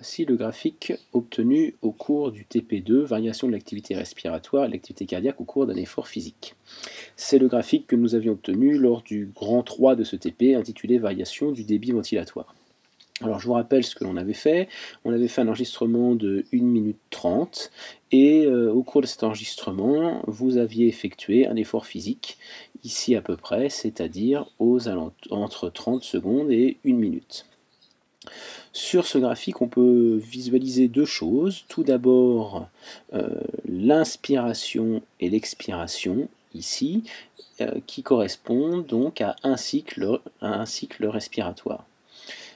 Voici le graphique obtenu au cours du TP2, variation de l'activité respiratoire et de l'activité cardiaque au cours d'un effort physique. C'est le graphique que nous avions obtenu lors du grand 3 de ce TP, intitulé variation du débit ventilatoire. Alors je vous rappelle ce que l'on avait fait. On avait fait un enregistrement de 1 minute 30 et au cours de cet enregistrement, vous aviez effectué un effort physique, ici à peu près, c'est-à-dire entre 30 secondes et 1 minute. Sur ce graphique, on peut visualiser deux choses. Tout d'abord, l'inspiration et l'expiration, ici, qui correspondent donc à un cycle respiratoire.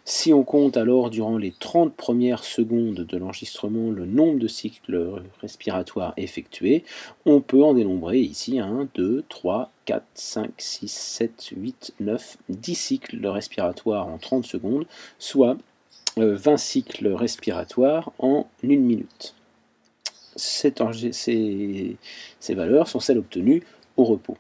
Si on compte alors durant les 30 premières secondes de l'enregistrement le nombre de cycles respiratoires effectués, on peut en dénombrer ici 1, 2, 3, 4, 5, 6, 7, 8, 9, 10 cycles respiratoires en 30 secondes, soit 20 cycles respiratoires en 1 minute. Ces valeurs sont celles obtenues au repos.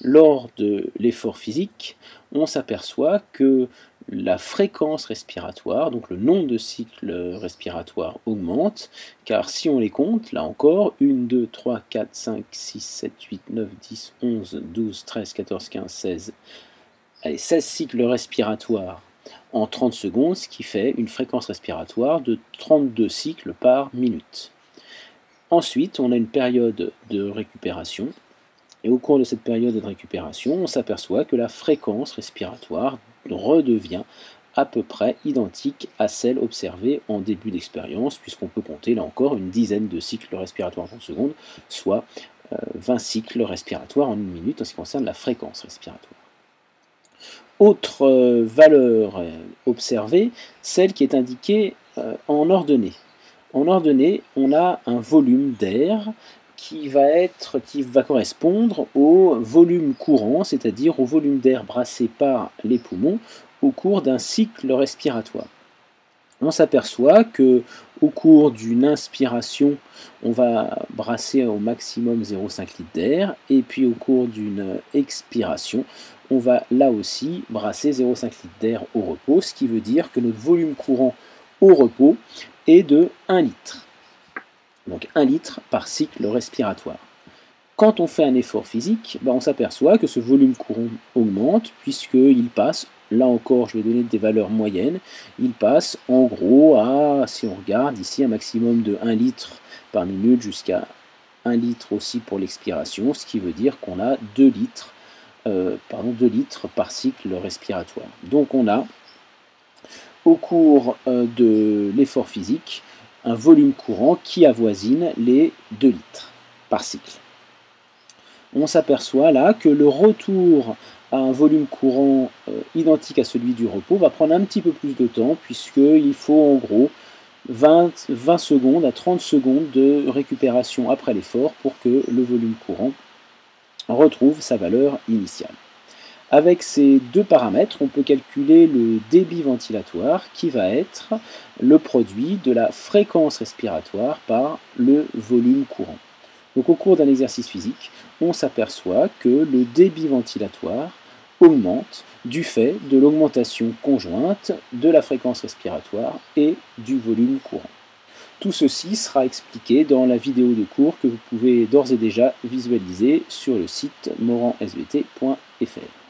Lors de l'effort physique, on s'aperçoit que la fréquence respiratoire, donc le nombre de cycles respiratoires, augmente, car si on les compte, là encore, 1, 2, 3, 4, 5, 6, 7, 8, 9, 10, 11, 12, 13, 14, 15, 16, allez, 16 cycles respiratoires en 30 secondes, ce qui fait une fréquence respiratoire de 32 cycles par minute. Ensuite, on a une période de récupération, et au cours de cette période de récupération, on s'aperçoit que la fréquence respiratoire redevient à peu près identique à celle observée en début d'expérience, puisqu'on peut compter là encore une dizaine de cycles respiratoires en 30 secondes, soit 20 cycles respiratoires en 1 minute en ce qui concerne la fréquence respiratoire. Autre valeur observée, celle qui est indiquée en ordonnée. En ordonnée, on a un volume d'air qui va correspondre au volume courant, c'est-à-dire au volume d'air brassé par les poumons au cours d'un cycle respiratoire. On s'aperçoit que au cours d'une inspiration, on va brasser au maximum 0,5 litres d'air, et puis au cours d'une expiration, on va là aussi brasser 0,5 litres d'air au repos, ce qui veut dire que notre volume courant au repos est de 1 litre. Donc 1 litre par cycle respiratoire. Quand on fait un effort physique, on s'aperçoit que ce volume courant augmente, puisqu'il passe, là encore je vais donner des valeurs moyennes, il passe en gros à, si on regarde ici, un maximum de 1 litre par minute jusqu'à 1 litre aussi pour l'expiration, ce qui veut dire qu'on a 2 litres par cycle respiratoire. Donc on a, au cours de l'effort physique, un volume courant qui avoisine les 2 litres par cycle. On s'aperçoit là que le retour à un volume courant identique à celui du repos va prendre un petit peu plus de temps, puisqu'il faut en gros 20 secondes à 30 secondes de récupération après l'effort pour que le volume courant retrouve sa valeur initiale. Avec ces deux paramètres, on peut calculer le débit ventilatoire qui va être le produit de la fréquence respiratoire par le volume courant. Donc au cours d'un exercice physique, on s'aperçoit que le débit ventilatoire augmente du fait de l'augmentation conjointe de la fréquence respiratoire et du volume courant. Tout ceci sera expliqué dans la vidéo de cours que vous pouvez d'ores et déjà visualiser sur le site moransvt.fr.